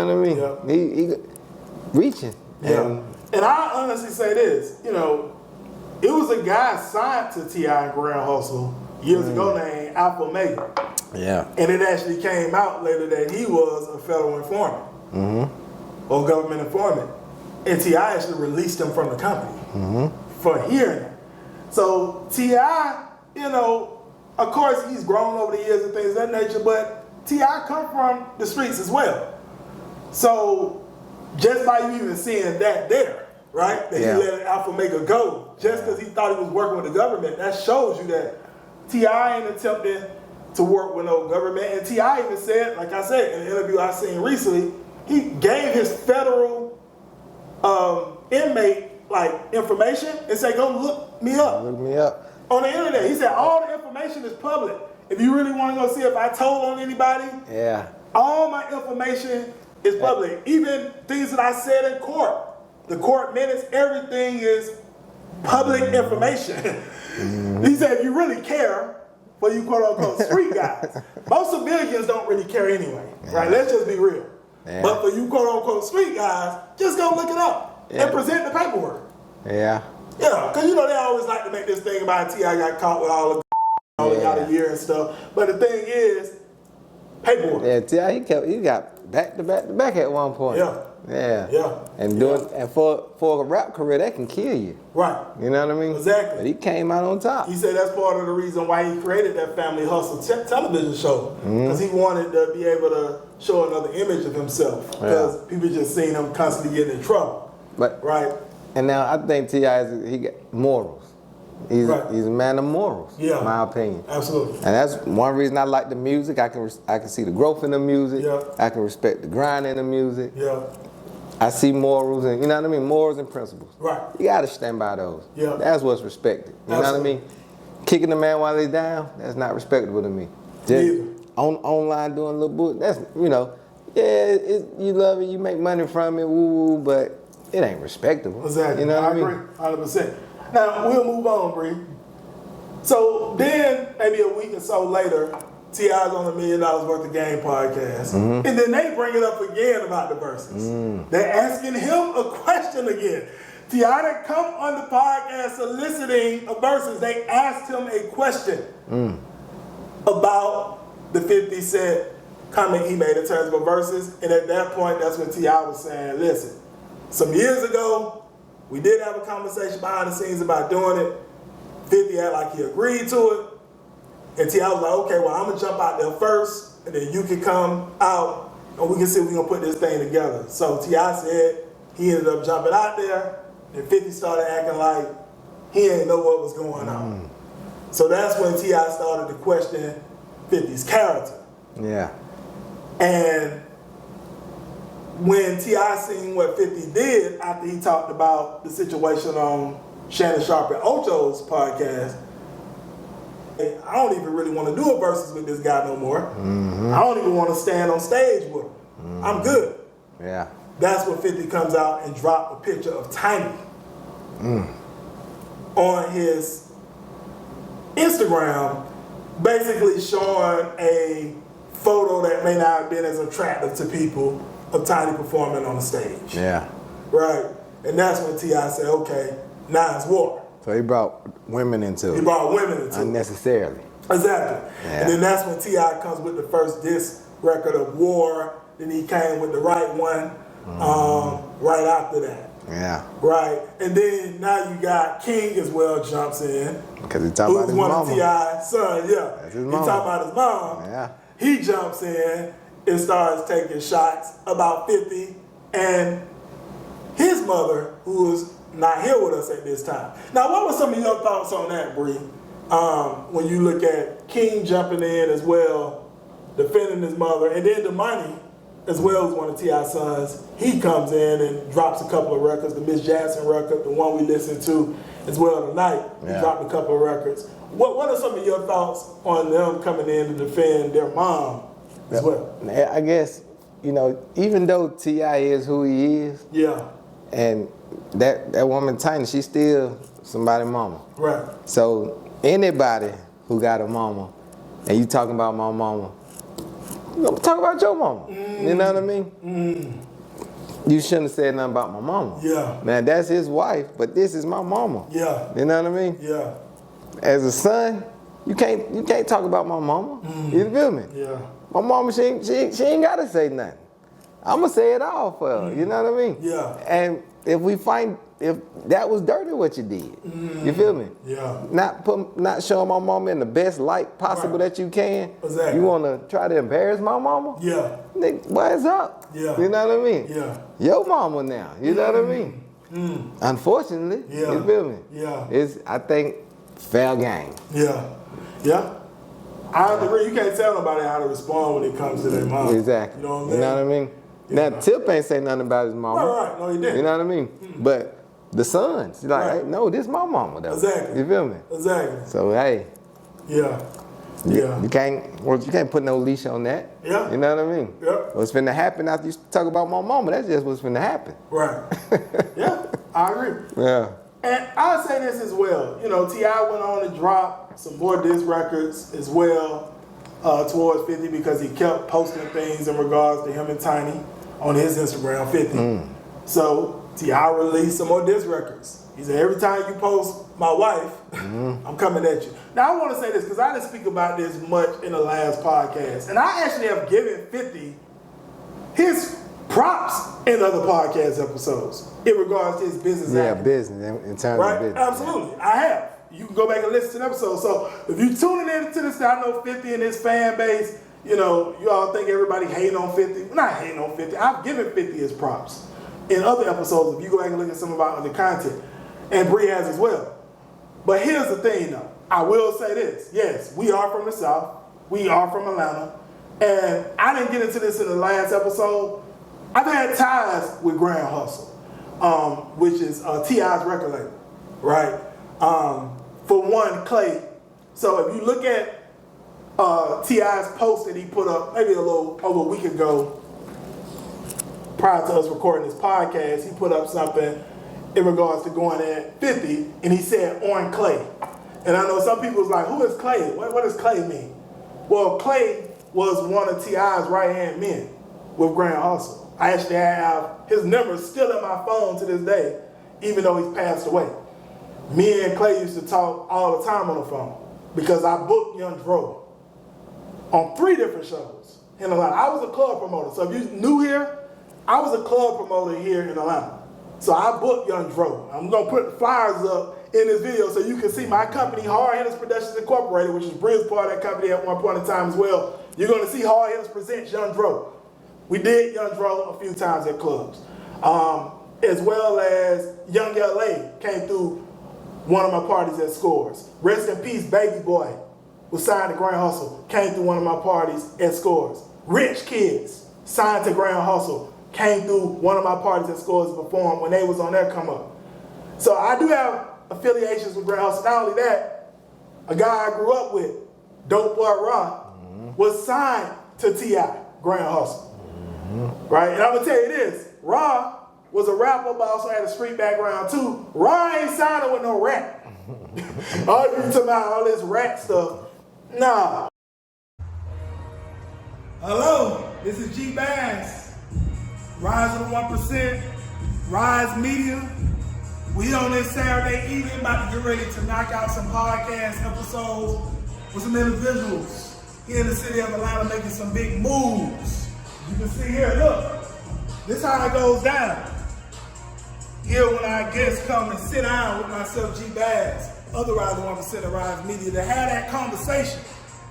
know what I mean? Yeah. He reaching. Yeah. And I honestly say this, you know, it was a guy signed to T.I. and Grand Hustle years ago named Alpha Mega. Yeah. And it actually came out later that he was a federal informant or government informant. And T.I. actually released him from the company for hearing it. So T.I., you know, of course he's grown over the years and things of that nature, but T.I. come from the streets as well. So just by you even seeing that there, right, that he let Alpha Mega go, just because he thought he was working with the government, that shows you that T.I. ain't attempting to work with no government. And T.I. even said, like I said, in an interview I seen recently, he gave his federal inmate like information and said, go look me up. Look me up. On the internet. He said, all the information is public. If you really want to go see if I told on anybody, all my information is public. Even things that I said in court, the court minutes, everything is public information. He said, if you really care, for you quote unquote street guys, most civilians don't really care anyway, right? Let's just be real. But for you quote unquote street guys, just go look it up and present the paperwork. Yeah, because you know they always like to make this thing about T.I. got caught with all the got a year and stuff. But the thing is, paperwork. Yeah, T.I. he got back to back at one point. Yeah. And for a rap career, that can kill you. Right. You know what I mean? Exactly. But he came out on top. He said that's part of the reason why he created that Family Hustle television show. Because he wanted to be able to show another image of himself. Because people just seen him constantly getting in trouble. Right. And now I think T.I. he got morals. He's a man of morals, in my opinion. Absolutely. And that's one reason I like the music. I can see the growth in the music. I can respect the grind in the music. I see morals and, you know what I mean, morals and principles. Right. You gotta stand by those. That's what's respected. You know what I mean? Kicking the man while he's down, that's not respectable to me. Just online doing a little boot, that's, you know, you love it, you make money from it, woo, but it ain't respectable. Exactly. You know what I mean? Agree, 100%. Now, we'll move on, Bree. So then, maybe a week or so later, T.I.'s on $1 million worth of game podcast. And then they bring it up again about the verses. They're asking him a question again. T.I. didn't come on the podcast soliciting a verses. They asked him a question about the 50 Cent comment he made in terms of verses. And at that point, that's when T.I. was saying, listen, some years ago, we did have a conversation behind the scenes about doing it. 50 had like he agreed to it. And T.I. was like, okay, well, I'm going to jump out there first, and then you can come out, and we can see if we can put this thing together. So T.I. said he ended up jumping out there, and 50 started acting like he didn't know what was going on. So that's when T.I. started to question 50's character. And when T.I. seen what 50 did after he talked about the situation on Shannon Sharp and Ocho's podcast, I don't even really want to do a versus with this guy no more. I don't even want to stand on stage with him. I'm good. That's when 50 comes out and dropped a picture of Tiny on his Instagram, basically showing a photo that may not have been as attractive to people of Tiny performing on the stage. Right. And that's when T.I. said, okay, now it's war. So he brought women into it. He brought women into it. Unnecessarily. Exactly. And then that's when T.I. comes with the first diss record of War. Then he came with the right one right after that. Right. And then now you got King as well jumps in. Because he talking about his mama. Who's one of T.I.'s son, That's his mama. He talking about his mom. He jumps in and starts taking shots about 50 and his mother, who was not here with us at this time. Now, what were some of your thoughts on that, Bree? When you look at King jumping in as well, defending his mother, and then the money, as well as one of T.I.'s sons, he comes in and drops a couple of records, the Miss Jackson record, the one we listened to as well tonight. He dropped a couple of records. What are some of your thoughts on them coming in to defend their mom as well? I guess, you know, even though T.I. is who he is, and that woman Tiny, she's still somebody's mama. Right. So anybody who got a mama, and you talking about my mama, Talk about your mama. You know what I mean? You shouldn't have said nothing about my mama. Yeah. Man, that's his wife, but this is my mama. Yeah. You know what I mean? Yeah. As a son, you can't talk about my mama. You feel me? Yeah. My mama, she ain't gotta say nothing. I'ma say it all for her. You know what I mean? Yeah. And if that was dirty what you did, you feel me? Yeah. Not showing my mama in the best light possible that you can. Exactly. You wanna try to embarrass my mama? Yeah. Nigga, what's up? Yeah. You know what I mean? Yeah. Your mama now. You know what I mean? Unfortunately, you feel me? Yeah. It's, I think, fair game. Yeah. Yeah. I agree. You can't tell nobody how to respond when it comes to their mom. Exactly. You know what I mean? You know what I mean? Yeah. Now, Tip ain't say nothing about his mama. Right. No, he didn't. You know what I mean? But the sons, like, hey, no, this my mama, though. Exactly. You feel me? Exactly. So, hey. Yeah. Yeah. You can't put no leash on that. Yeah. You know what I mean? Yeah. What's finna happen after you talk about my mama, that's just what's finna happen. Right. Yeah, I agree. Yeah. And I'll say this as well. You know, T.I. went on to drop some more diss records as well towards 50 because he kept posting things in regards to him and Tiny on his Instagram, 50. So T.I. released some more diss records. He said, every time you post my wife, I'm coming at you. Now, I want to say this because I didn't speak about this much in the last podcast. And I actually have given 50 his props in other podcast episodes in regards to his business. Yeah, business, in terms of business. Absolutely. I have. You can go back and listen to the episode. So if you're tuning in to this, I know 50 and his fan base, you know, you all think everybody hating on 50. We're not hating on 50. I've given 50 his props in other episodes. If you go back and look at some of our other content. And Bri has as well. But here's the thing, though. I will say this. Yes, we are from the South. We are from Atlanta. And I didn't get into this in the last episode. I've had ties with Grand Hustle, which is T.I.'s record label, right? For one, Clay. So if you look at T.I.'s post that he put up maybe a little over a week ago, prior to us recording this podcast, he put up something in regards to going at 50, and he said, on Clay. And I know some people was like, who is Clay? What does Clay mean? Well, Clay was one of T.I.'s right-hand men with Grand Hustle. I actually have his number still in my phone to this day, even though he's passed away. Me and Clay used to talk all the time on the phone because I booked Young Dro on 3 different shows in Atlanta. I was a club promoter. So if you're new here, I was a club promoter here in Atlanta. So I booked Young Dro. I'm going to put flyers up in this video so you can see my company, Hard Hitters Productions Incorporated, which is Bri's part of that company at one point in time as well. You're going to see Hard Hitters present Young Dro. We did Young Dro a few times at clubs. As well as Young LA came through one of my parties at Scores. Rest in peace, Baby Boy was signed to Grand Hustle, came through one of my parties at Scores. Rich Kids signed to Grand Hustle, came through one of my parties at Scores to perform when they was on their come up. So I do have affiliations with Grand Hustle. Not only that, a guy I grew up with, Dope Boy Ra, was signed to T.I., Grand Hustle. Right? And I'm going to tell you this, Ra was a rapper, but also had a street background too. Ra ain't signing with no rap. All you talking about all this rap stuff, nah. Hello, this is G Bass, Rise of the 1%, Rise Media. We on this Saturday evening about to get ready to knock out some podcast episodes with some individuals here in the city of Atlanta making some big moves. You can see here, look, this is how it goes down. Here when our guests come and sit down with myself, G Bass, other Rise of 1% of Rise Media, to have that conversation,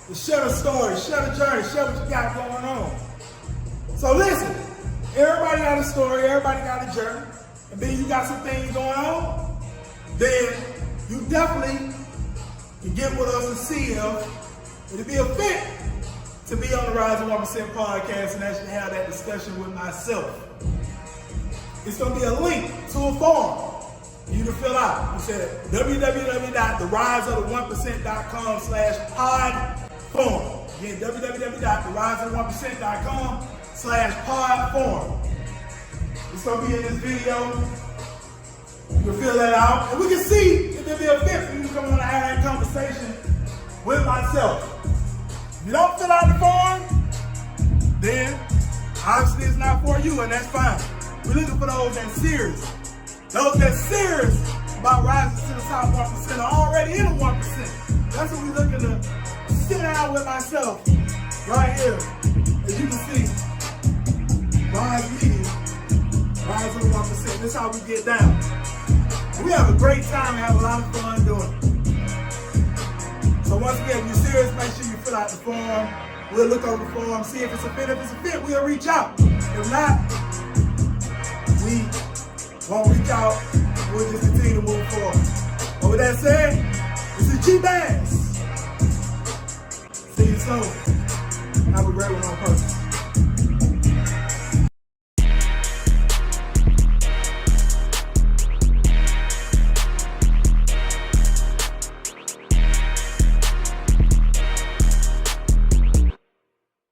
to share the story, share the journey, share what you got going on. So listen, everybody got a story, everybody got a journey, and then you got some things going on, then you definitely can get with us and see if it'll be a fit to be on the Rise of 1% podcast and actually have that discussion with myself. It's going to be a link to a form for you to fill out. You said www.theriseof1%.com/pod-form. Again, www.theriseof1%.com/pod-form. It's going to be in this video. You can fill that out. And we can see if there'll be a fit for you to come on and have that conversation with myself. If you don't fill out the form, then obviously it's not for you, and that's fine. We're looking for those that's serious. Those that's serious about rising to the top 1% are already in the 1%. That's what we're looking to sit down with myself right here. As you can see, Rise Media, rise to the 1%. This is how we get down. We have a great time and have a lot of fun doing it. So once again, if you're serious, make sure you fill out the form. We'll look over the form, see if it's a fit. If it's a fit, we'll reach out. If not, we won't reach out. We'll just continue to move forward. But with that said, this is G Bass. See you soon.